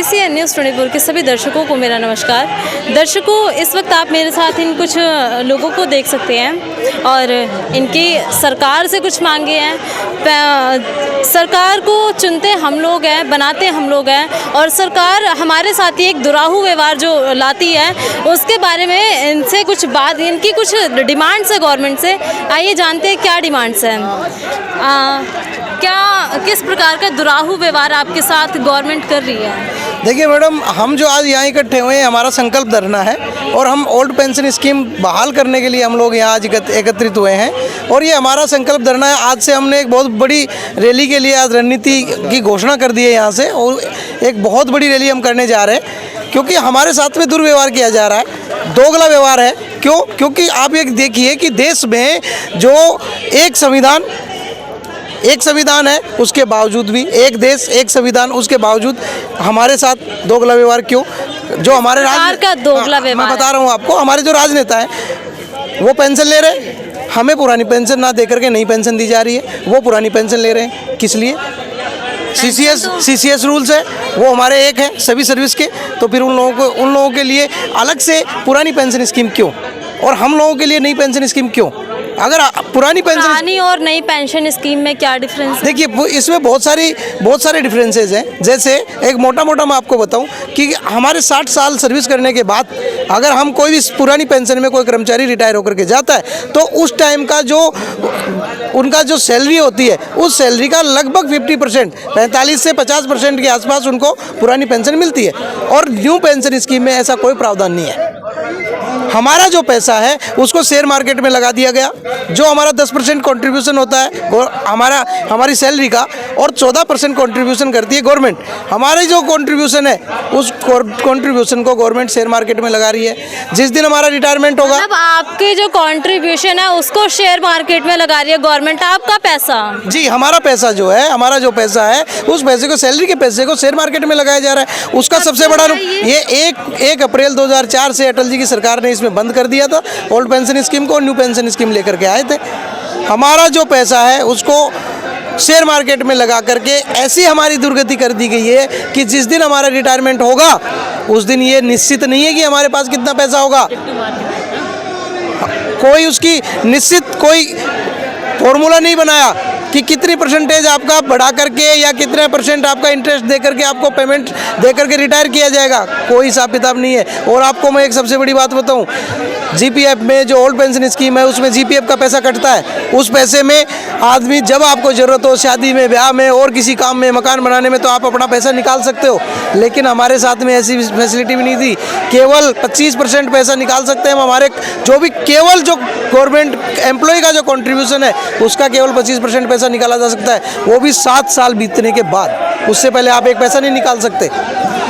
CCN news 24 के सभी दर्शकों को मेरा नमस्कार। दर्शकों, इस वक्त आप मेरे साथ इन कुछ लोगों को देख सकते हैं और इनकी सरकार से कुछ मांगे हैं। सरकार को चुनते हम लोग हैं, बनाते हम लोग हैं और सरकार हमारे साथ ही एक दुराहू व्यवहार जो लाती है उसके बारे में इनसे कुछ बात, इनकी कुछ डिमांड्स है गवर्नमेंट से। आइए जानते हैं क्या डिमांड्स हैं। किस प्रकार का दुराहू व्यवहार आपके साथ गवर्नमेंट कर रही है? देखिए मैडम, हम जो आज यहाँ इकट्ठे हुए हैं, हमारा संकल्प धरना है और हम ओल्ड पेंशन स्कीम बहाल करने के लिए हम लोग यहाँ आज एकत्रित हुए हैं और ये हमारा संकल्प धरना है। आज से हमने एक बहुत बड़ी रैली के लिए आज रणनीति की घोषणा कर दी है यहाँ से, और एक बहुत बड़ी रैली हम करने जा रहे हैं क्योंकि हमारे साथ में दुर्व्यवहार किया जा रहा है, दोगला व्यवहार है। क्यों? क्योंकि आप एक देखिए कि देश में जो एक संविधान है, उसके बावजूद भी एक देश एक संविधान, उसके बावजूद हमारे साथ दोगला व्यवहार क्यों? जो हमारे का दोगला व्यवहार, मैं बता रहा हूँ आपको, हमारे जो राजनेता हैं वो पेंशन ले रहे हैं, हमें पुरानी पेंशन ना देकर के नई पेंशन दी जा रही है, वो पुरानी पेंशन ले रहे हैं। किस लिए? CCS रूल्स है, वो हमारे एक हैं सभी सर्विस के, तो फिर उन लोगों के लिए अलग से पुरानी पेंशन स्कीम क्यों और हम लोगों के लिए नई पेंशन स्कीम क्यों? अगर पुरानी और नई पेंशन स्कीम में क्या डिफरेंस है? देखिए, इसमें बहुत सारे डिफरेंसेस हैं। जैसे एक मोटा मैं आपको बताऊं कि हमारे 60 साल सर्विस करने के बाद अगर हम कोई भी पुरानी पेंशन में कोई कर्मचारी रिटायर होकर के जाता है तो उस टाइम का जो उनका जो सैलरी होती है, उस सैलरी का लगभग 50%, 45 से 50% के आसपास उनको पुरानी पेंशन मिलती है। और न्यू पेंशन स्कीम में ऐसा कोई प्रावधान नहीं है। हमारा जो पैसा है उसको शेयर मार्केट में लगा दिया गया, जो हमारा 10% कंट्रीब्यूशन होता है हमारी सैलरी का, और 14% कंट्रीब्यूशन करती है गवर्नमेंट। हमारे जो कंट्रीब्यूशन है उस कंट्रीब्यूशन को गवर्नमेंट शेयर मार्केट में लगा रही है। जिस दिन हमारा रिटायरमेंट होगा, मतलब आपके जो कंट्रीब्यूशन है उसको शेयर मार्केट में लगा रही है गवर्नमेंट, आपका पैसा? जी, हमारा पैसा जो है, हमारा जो पैसा है उस पैसे को, सैलरी के पैसे को शेयर मार्केट में लगाया जा रहा है। उसका सबसे बड़ा ये 1 अप्रैल 2004 से अटल जी की सरकार ने इसमें बंद कर दिया था ओल्ड पेंशन स्कीम को, न्यू पेंशन स्कीम लेकर के आए थे। हमारा जो पैसा है उसको शेयर मार्केट में लगा करके ऐसी हमारी दुर्गति कर दी गई है कि जिस दिन हमारा रिटायरमेंट होगा उस दिन ये निश्चित नहीं है कि हमारे पास कितना पैसा होगा। कोई उसकी निश्चित कोई फॉर्मूला नहीं बनाया कि कितनी परसेंटेज आपका बढ़ा करके या कितने % आपका इंटरेस्ट दे करके आपको पेमेंट दे करके रिटायर किया जाएगा। कोई हिसाब किताब नहीं है। और आपको मैं एक सबसे बड़ी बात बताऊं, GPF में जो ओल्ड पेंशन स्कीम है उसमें GPF का पैसा कटता है। उस पैसे में आदमी जब आपको ज़रूरत हो, शादी में, ब्याह में और किसी काम में, मकान बनाने में, तो आप अपना पैसा निकाल सकते हो। लेकिन हमारे साथ में ऐसी फैसिलिटी भी नहीं थी। केवल 25% पैसा निकाल सकते हैं हम। हमारे जो भी केवल जो गवर्नमेंट एम्प्लॉय का जो कॉन्ट्रीब्यूशन है उसका केवल 25% पैसा निकाला जा सकता है, वो भी 7 साल बीतने के बाद। उससे पहले आप एक पैसा नहीं निकाल सकते।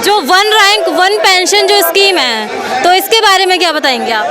जो 1 रैंक 1 पेंशन जो स्कीम है, तो इसके बारे में क्या बताएंगे आप?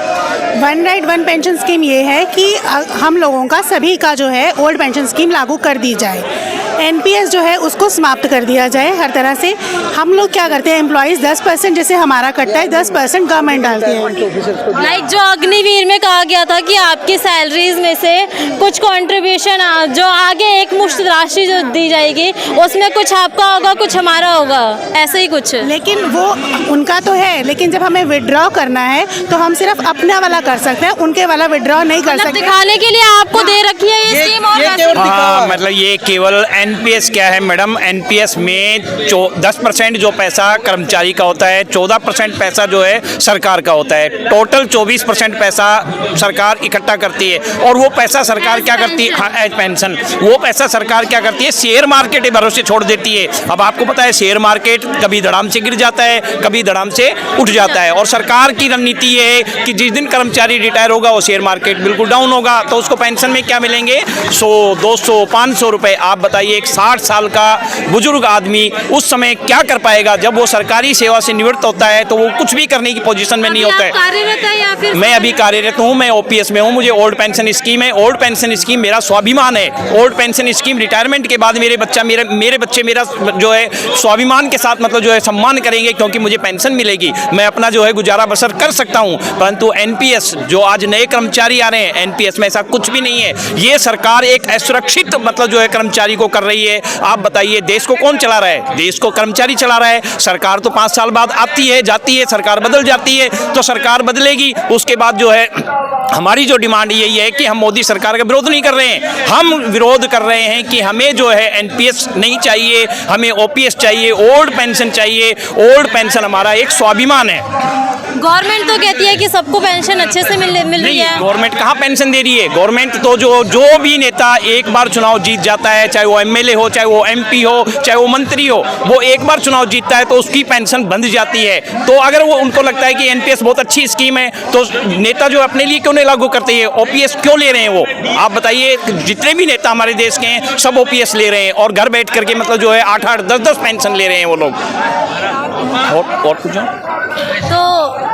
1 रैंक 1 पेंशन स्कीम ये है कि हम लोगों का सभी का जो है ओल्ड पेंशन स्कीम लागू कर दी जाए। NPS जो है उसको समाप्त कर दिया जाए हर तरह से। हम लोग क्या करते हैं, एम्प्लॉइज़ 10% जैसे हमारा कटता है, 10% गवर्नमेंट डालती है। लाइक जो अग्निवीर में कहा गया था कि आपकी सैलरीज में से कुछ कंट्रीब्यूशन जो आगे एक मुश्त राशि जो दी जाएगी उसमें कुछ आपका होगा, कुछ हमारा होगा, ऐसे ही कुछ। लेकिन वो उनका तो है, लेकिन जब हमें विड्रॉ करना है तो हम सिर्फ अपना वाला कर सकते हैं, उनके वाला विड्रॉ नहीं कर सकते। दिखाने के लिए आपको दे रखी है ये स्कीम। और मतलब ये केवल NPS क्या है मैडम, NPS में 10% जो पैसा कर्मचारी का होता है, 14% पैसा जो है सरकार का होता है। टोटल 24% पैसा सरकार इकट्ठा करती है। और वो पैसा सरकार क्या करती है? हाँ, एज पेंशन। वो पैसा सरकार क्या करती है? शेयर मार्केट के भरोसे छोड़ देती है। अब आपको पता है शेयर मार्केट कभी धड़ाम से गिर जाता है, कभी धड़ाम से उठ जाता है। और सरकार की रणनीति ये है कि जिस दिन कर्मचारी रिटायर होगा वो शेयर मार्केट बिल्कुल डाउन होगा, तो उसको पेंशन में क्या मिलेंगे? 100, 200, 500 रुपए। आप बताइए, एक 60 साल का बुजुर्ग आदमी उस समय क्या कर पाएगा? जब वो सरकारी सेवा से निवृत्त होता है तो वो कुछ भी करने की पोजीशन में नहीं होता है। कार्यरत है या फिर? मैं अभी कार्यरत हूँ, मैं OPS में हूँ। मुझे ओल्ड पेंशन स्कीम है। ओल्ड पेंशन स्कीम मेरा स्वाभिमान है। ओल्ड पेंशन स्कीम रिटायरमेंट के बाद मेरे बच्चे मेरा जो है स्वाभिमान के साथ मतलब जो है सम्मान करेंगे, क्योंकि मुझे पेंशन मिलेगी, मैं अपना जो है गुजारा बसर कर सकता हूँ। परंतु NPS जो आज नए कर्मचारी आ रहे हैं, NPS में ऐसा कुछ भी नहीं है। ये सरकार एक असुरक्षित मतलब जो है कर्मचारी को कर रही है। आप बताइए देश को कौन चला रहा है? देश को कर्मचारी चला रहा है। सरकार तो 5 साल बाद आती है, जाती है, सरकार बदल जाती है, तो सरकार बदलेगी, उसके बाद जो है हमारी जो डिमांड यही है कि हम मोदी सरकार का विरोध नहीं कर रहे हैं, हम विरोध कर रहे हैं कि हमें जो है एनपीएस नहीं चाहिए, हमें ओपीएस चाहिए, ओल्ड पेंशन चाहिए। ओल्ड पेंशन हमारा एक स्वाभिमान है। गवर्नमेंट तो कहती है कि सबको पेंशन अच्छे से मिल रही है। गवर्नमेंट कहाँ पेंशन दे रही है? गवर्नमेंट तो जो भी नेता एक बार चुनाव जीत जाता है, चाहे वो एमएलए हो, चाहे वो एमपी हो, चाहे वो मंत्री हो, वो एक बार चुनाव जीतता है तो उसकी पेंशन बंध जाती है। तो अगर वो उनको लगता है कि एनपीएस बहुत अच्छी स्कीम है तो नेता जो अपने लिए क्यों नहीं लागू करते हैं? ओपीएस क्यों ले रहे हैं वो? आप बताइए, जितने भी नेता हमारे देश के हैं सब ओपीएस ले रहे हैं और घर बैठ करके मतलब जो है 8-8, 10-10 पेंशन ले रहे हैं वो लोग। और कुछ तो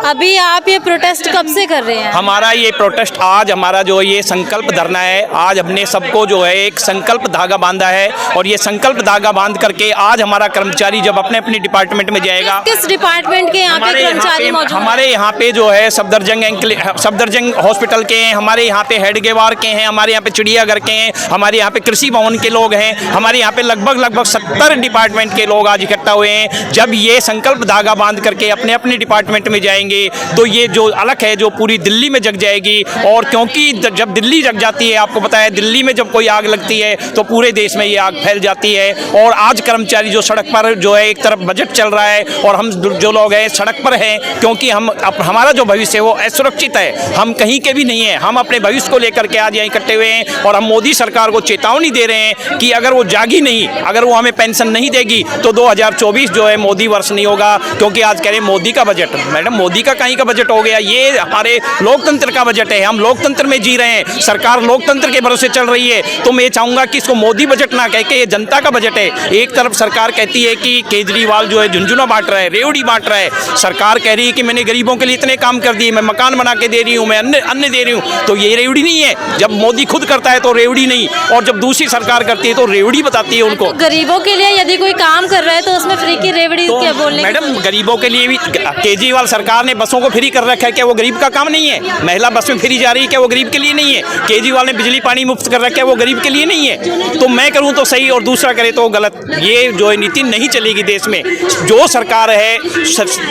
अभी आप ये प्रोटेस्ट कब से कर रहे हैं? हमारा ये प्रोटेस्ट आज हमारा जो ये संकल्प धरना है, आज हमने सबको जो है एक संकल्प धागा बांधा है और ये संकल्प धागा बांध करके आज हमारा कर्मचारी जब अपने अपने डिपार्टमेंट में जाएगा। किस डिपार्टमेंट के यहाँ पे कर्मचारी मौजूद हैं? हमारे यहाँ पे जो है सफदरजंग हॉस्पिटल के हैं, हमारे यहाँ पे हेडगेवार के हैं, हमारे यहाँ पे चिड़ियाघर के हैं, हमारे यहाँ पे कृषि भवन के लोग हैं, हमारे यहाँ पे लगभग 70 डिपार्टमेंट के लोग आज इकट्ठा हुए हैं। जब ये संकल्प धागा बांध करके अपने अपने डिपार्टमेंट में जाएंगे तो ये जो अलग है जो पूरी दिल्ली में जग जाएगी। और क्योंकि जब दिल्ली जग जाती है, आपको पता है दिल्ली में जब कोई आग लगती है तो पूरे देश में ये आग फैल जाती है। और आज कर्मचारी जो सड़क पर जो है, एक तरफ बजट चल रहा है और हम जो लोग हैं सड़क पर हैं, क्योंकि हमारा जो भविष्य है वो असुरक्षित है, हम कहीं के भी नहीं है, हम अपने भविष्य को लेकर के आज यहाँ इकट्ठे हुए हैं। और हम मोदी सरकार को चेतावनी दे रहे हैं कि अगर वो जागी नहीं, अगर वो हमें पेंशन नहीं देगी तो 2024 जो है मोदी वर्ष नहीं होगा। क्योंकि आज कह रहे हैं मोदी का बजट, मैडम मोदी का कहीं का बजट हो गया? ये हमारे लोकतंत्र का बजट है, हम लोकतंत्र में जी रहे हैं, सरकार लोकतंत्र के भरोसे चल रही है। तो मैं चाहूंगा कि इसको मोदी बजट ना कह के ये जनता का बजट है। एक तरफ सरकार कहती है कि केजरीवाल जो है झुंझुना बांट रहा है, रेवड़ी बांट रहा है, सरकार कह रही है कि मैंने गरीबों के लिए इतने काम कर दिए, मैं मकान बना के दे रही हूँ, मैं अन्न दे रही हूँ, तो ये रेवड़ी नहीं है। जब मोदी खुद करता है तो रेवड़ी नहीं, और जब दूसरी सरकार करती है तो रेवड़ी बताती है उनको। तो गरीबों के लिए यदि कोई काम कर रहा है तो उसमें फ्री की रेवड़ी तो क्या बोलने? मैडम गरीबों के लिए भी केजरीवाल सरकार ने बसों को फ्री कर रखा है, क्या वो गरीब का काम नहीं है? महिला बस में फ्री जा रही है, क्या वो गरीब के लिए नहीं है? केजरीवाल ने बिजली पानी मुफ्त कर रखा है, वो गरीब के लिए नहीं है? तो मैं करूं तो सही और दूसरा करे तो गलत, ये जो है नीति नहीं चलेगी देश में। जो सरकार है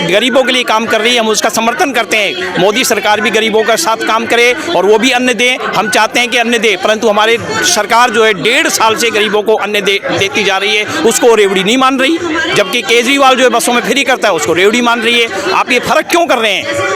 गरीबों के लिए काम कर रही है, हम उसका समर्थन करते हैं। मोदी सरकार भी गरीबों का साथ काम करे और वो भी अन्न दे, हम चाहते हैं कि अन्न दे, परंतु हमारे सरकार जो है 1.5 साल से गरीबों को अन्न देती जा रही है, उसको रेवड़ी नहीं मान रही। जबकि केजरीवाल जो है बसों में फ्री करता है उसको रेवड़ी मान रही है। आप ये फर्क क्यों कर रहे हैं?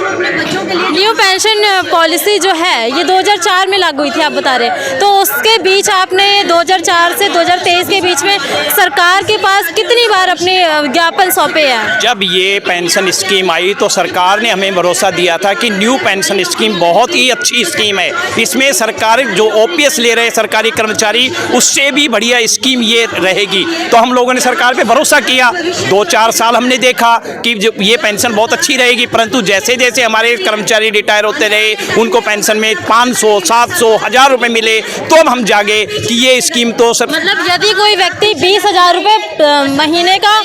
न्यू पेंशन पॉलिसी जो है ये 2004 में लागू हुई थी, आप बता रहे, तो उसके बीच आपने 2004 से 2023 के बीच में सरकार के पास कितनी बार अपने ज्ञापन सौंपे हैं? जब ये पेंशन स्कीम आई तो सरकार ने हमें भरोसा दिया था कि न्यू पेंशन स्कीम बहुत ही अच्छी स्कीम है, इसमें सरकार जो ओपीएस ले रहे हैं सरकारी कर्मचारी, उससे भी बढ़िया स्कीम ये रहेगी। तो हम लोगों ने सरकार पे भरोसा किया, 2-4 साल हमने देखा कि ये पेंशन बहुत अच्छी रहेगी, परंतु जैसे जैसे हमारे कर्मचारी रिटायर होते रहे, उनको पेंशन में 500, 700, 1000 रुपये मिले, तो अब हम जागे कि ये स्कीम तो मतलब यदि कोई व्यक्ति 20,000 रुपये महीने का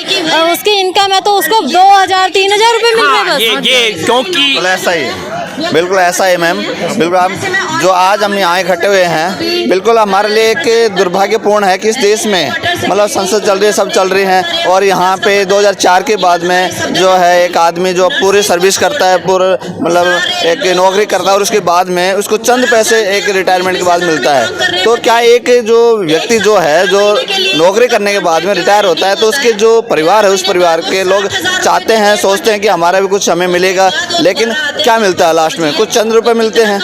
उसकी इनकम है तो उसको 2,000, 3,000 रुपये मिल रहे हैं बस। ये क्योंकि ऐसा ही है, बिल्कुल ऐसा है मैम। बिल्कुल हम जो आज हम यहाँ इकट्ठे हुए हैं, बिल्कुल हमारे लिए एक दुर्भाग्यपूर्ण है कि इस देश में मतलब संसद चल रही है, सब चल रही हैं, और यहाँ पे 2004 के बाद में जो है एक आदमी जो पूरी सर्विस करता है, पूरा मतलब एक नौकरी करता है और उसके बाद में उसको चंद पैसे एक रिटायरमेंट के बाद मिलता है। तो क्या एक जो व्यक्ति जो है जो नौकरी करने के बाद में रिटायर होता है तो उसके जो परिवार है, उस परिवार के लोग चाहते हैं, सोचते हैं कि हमारा भी कुछ हमें मिलेगा, लेकिन क्या मिलता है लास्ट में? कुछ चंद रुपए मिलते हैं।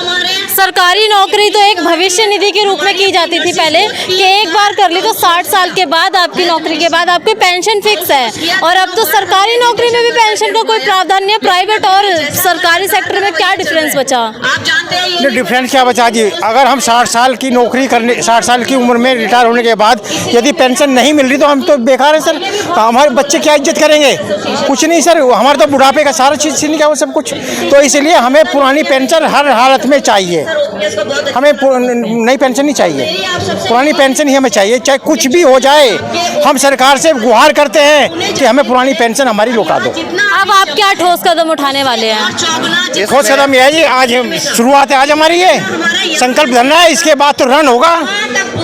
सरकारी नौकरी तो एक भविष्य निधि के रूप में की जाती थी पहले, कि एक बार कर ली तो 60 साल के बाद आपकी नौकरी के बाद आपकी पेंशन फिक्स है, और अब तो सरकारी नौकरी में भी पेंशन का कोई प्रावधान नहीं है। प्राइवेट और सरकारी सेक्टर में क्या डिफरेंस बचा? डिफरेंस क्या बचा जी? अगर हम 60 साल की नौकरी करने, 60 साल की उम्र में रिटायर होने के बाद यदि पेंशन नहीं मिल रही तो हम तो बेकार है सर। तो हमारे बच्चे क्या इज्जत करेंगे? कुछ नहीं सर, हमारे तो बुढ़ापे का सारा चीज़ छीन गया वो सब कुछ। तो इसलिए हमें पुरानी पेंशन हर हालत में चाहिए, हमें नई पेंशन नहीं चाहिए, पुरानी पेंशन ही हमें चाहिए, चाहे कुछ भी हो जाए। हम सरकार से गुहार करते हैं कि हमें पुरानी पेंशन हमारी लौटा दो। अब आप क्या ठोस कदम उठाने वाले हैं? ठोस कदम यह है जी, आज शुरुआत है, आज हमारी ये संकल्प धरना है, इसके बाद तो रन होगा।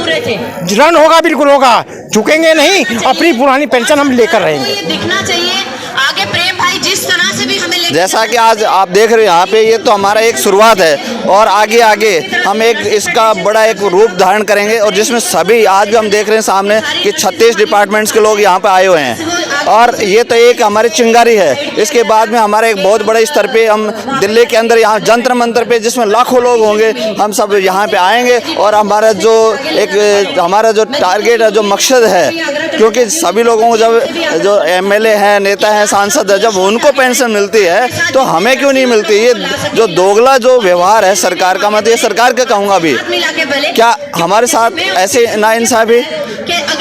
रन होगा, बिल्कुल होगा, झुकेंगे नहीं, अपनी पुरानी पेंशन हम लेकर रहेंगे। ये दिखना चाहिए आगे प्रेम भाई जिस तरह से भी हमें लेके जैसा कि आज आप देख रहे हो यहाँ पे, ये तो हमारा एक शुरुआत है और आगे आगे हम एक इसका बड़ा एक रूप धारण करेंगे और जिसमें सभी आज भी हम देख रहे हैं सामने कि 36 डिपार्टमेंट्स के लोग यहाँ पे आए हुए हैं और ये तो एक हमारी चिंगारी है। इसके बाद में हमारा एक बहुत बड़े स्तर पे हम दिल्ली के अंदर यहाँ जंतर मंतर पे जिसमें लाखों लोग होंगे, हम सब यहाँ पे आएंगे और हमारा जो टारगेट है, जो मकसद है, क्योंकि सभी लोगों को जब जो एमएलए हैं, नेता हैं, सांसद है, जब उनको पेंशन मिलती है तो हमें क्यों नहीं मिलती? ये जो दोगला जो व्यवहार है सरकार का, मतलब ये सरकार का कहूँगा भी, क्या हमारे साथ ऐसे नाइंसाफी?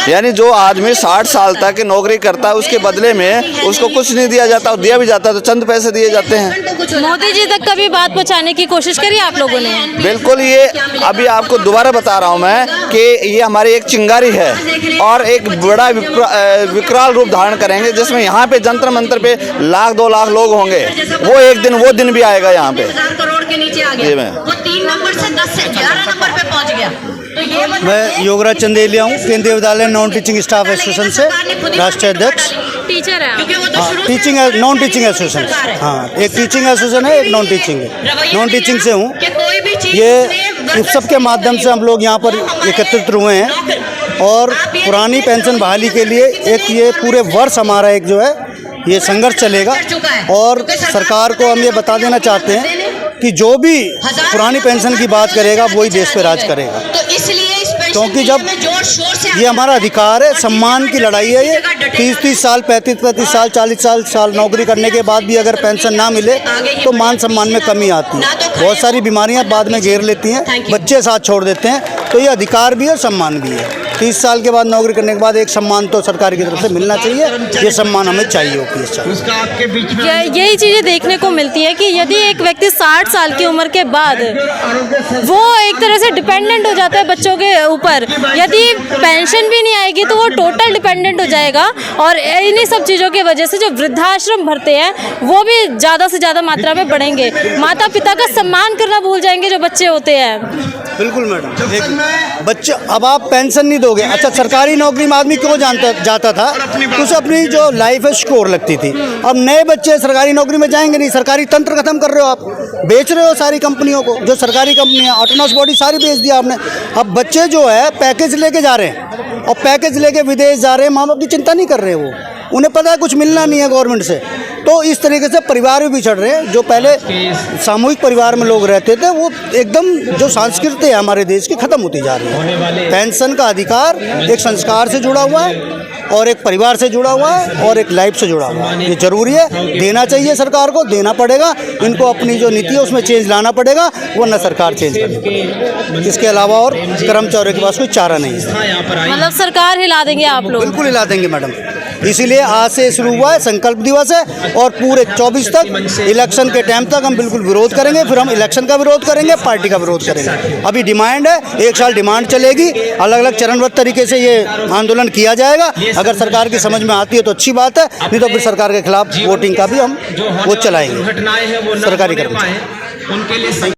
यानी जो आदमी 60 साल तक नौकरी करता है उसके बदले में उसको कुछ नहीं दिया जाता, और दिया भी जाता है तो चंद पैसे दिए जाते हैं। मोदी जी तक कभी बात पहुंचाने की कोशिश करी आप लोगों ने? बिल्कुल, ये अभी आपको दोबारा बता रहा हूँ मैं कि ये हमारी एक चिंगारी है और एक बड़ा विकराल रूप धारण करेंगे जिसमें यहाँ पे जंतर मंतर पे 1-2 लाख लोग होंगे। वो दिन भी आएगा यहाँ पे। 1000 करोड़ के नीचे आ गया, वो 3 नंबर से 10 से 11 नंबर पे पहुंच गया। तो ये मैं योगराज चंदेलिया हूँ, केंद्रीय विद्यालय नॉन टीचिंग स्टाफ एसोसिएशन से राष्ट्रीय अध्यक्ष। टीचर है हाँ, टीचिंग नॉन टीचिंग एसोसिएशन। हाँ, एक टीचिंग एसोसिएशन है, एक नॉन टीचिंग है। नॉन टीचिंग से हूँ। ये उत्सव के माध्यम से हम लोग यहाँ पर एकत्रित हुए हैं और पुरानी पेंशन बहाली के लिए एक ये पूरे वर्ष हमारा एक जो है ये संघर्ष चलेगा और सरकार को हम ये बता देना चाहते हैं कि जो भी पुरानी पेंशन की बात करेगा वही देश पे राज करेगा। क्योंकि जब ये हमारा अधिकार है, सम्मान की लड़ाई है, ये 30-30 साल 35-35 साल 40 साल नौकरी करने के बाद भी अगर पेंशन ना मिले तो मान सम्मान में कमी आती है। बहुत सारी बीमारियां बाद में घेर लेती हैं, बच्चे साथ छोड़ देते हैं, तो ये अधिकार भी है, सम्मान भी है। 30 साल के बाद नौकरी करने के बाद एक सम्मान तो सरकार की तरफ से मिलना चाहिए, ये सम्मान हमें चाहिए होगी। यही चीज़ें देखने को मिलती है कि यदि एक व्यक्ति 60 साल की उम्र के बाद वो एक तरह से डिपेंडेंट हो जाता है बच्चों के ऊपर, यदि पेंशन भी नहीं आएगी तो वो टोटल डिपेंडेंट हो जाएगा और इन्हीं सब चीज़ों की वजह से जो वृद्धाश्रम भरते हैं वो भी ज़्यादा से ज़्यादा मात्रा में बढ़ेंगे। माता पिता का सम्मान करना भूल जाएंगे जो बच्चे होते हैं। बिल्कुल मैडम, एक बच्चे अब आप पेंशन नहीं दोगे, अच्छा सरकारी नौकरी में आदमी क्यों जाता था? उसे अपनी जो लाइफ है सिक्योर लगती थी। अब नए बच्चे सरकारी नौकरी में जाएंगे नहीं, सरकारी तंत्र खत्म कर रहे हो आप, बेच रहे हो सारी कंपनियों को, जो सरकारी कंपनियां ऑटोनॉमस बॉडी सारी बेच दिया आपने। अब बच्चे जो है पैकेज लेके जा रहे हैं और पैकेज लेके विदेश जा रहे हैं, माँ बाप की चिंता नहीं कर रहे, वो उन्हें पता है कुछ मिलना नहीं है गवर्नमेंट से। तो इस तरीके से परिवार भी बिछड़ रहे हैं। जो पहले सामूहिक परिवार में लोग रहते थे वो एकदम जो संस्कृति है हमारे देश की खत्म होती जा रही है। पेंशन का अधिकार एक संस्कार से जुड़ा हुआ है और एक परिवार से जुड़ा हुआ है और एक लाइफ से जुड़ा हुआ है। ये जरूरी है, देना चाहिए, सरकार को देना पड़ेगा, इनको अपनी जो नीति है उसमें चेंज लाना पड़ेगा, वरना सरकार चेंज करेगी। इसके अलावा और कर्मचारियों के पास कोई चारा नहीं है। मतलब सरकार हिला देंगे आप लोग? बिल्कुल हिला देंगे मैडम, इसीलिए आज से शुरू हुआ है, संकल्प दिवस है और पूरे 24 तक इलेक्शन के टाइम तक हम बिल्कुल विरोध करेंगे। फिर हम इलेक्शन का विरोध करेंगे, पार्टी का विरोध करेंगे। अभी डिमांड है, 1 साल डिमांड चलेगी, अलग अलग चरणबद्ध तरीके से ये आंदोलन किया जाएगा। अगर सरकार की समझ में आती है तो अच्छी बात है, नहीं तो फिर सरकार के खिलाफ वोटिंग का भी हम वो चलाएंगे सरकारी कर्मचारी।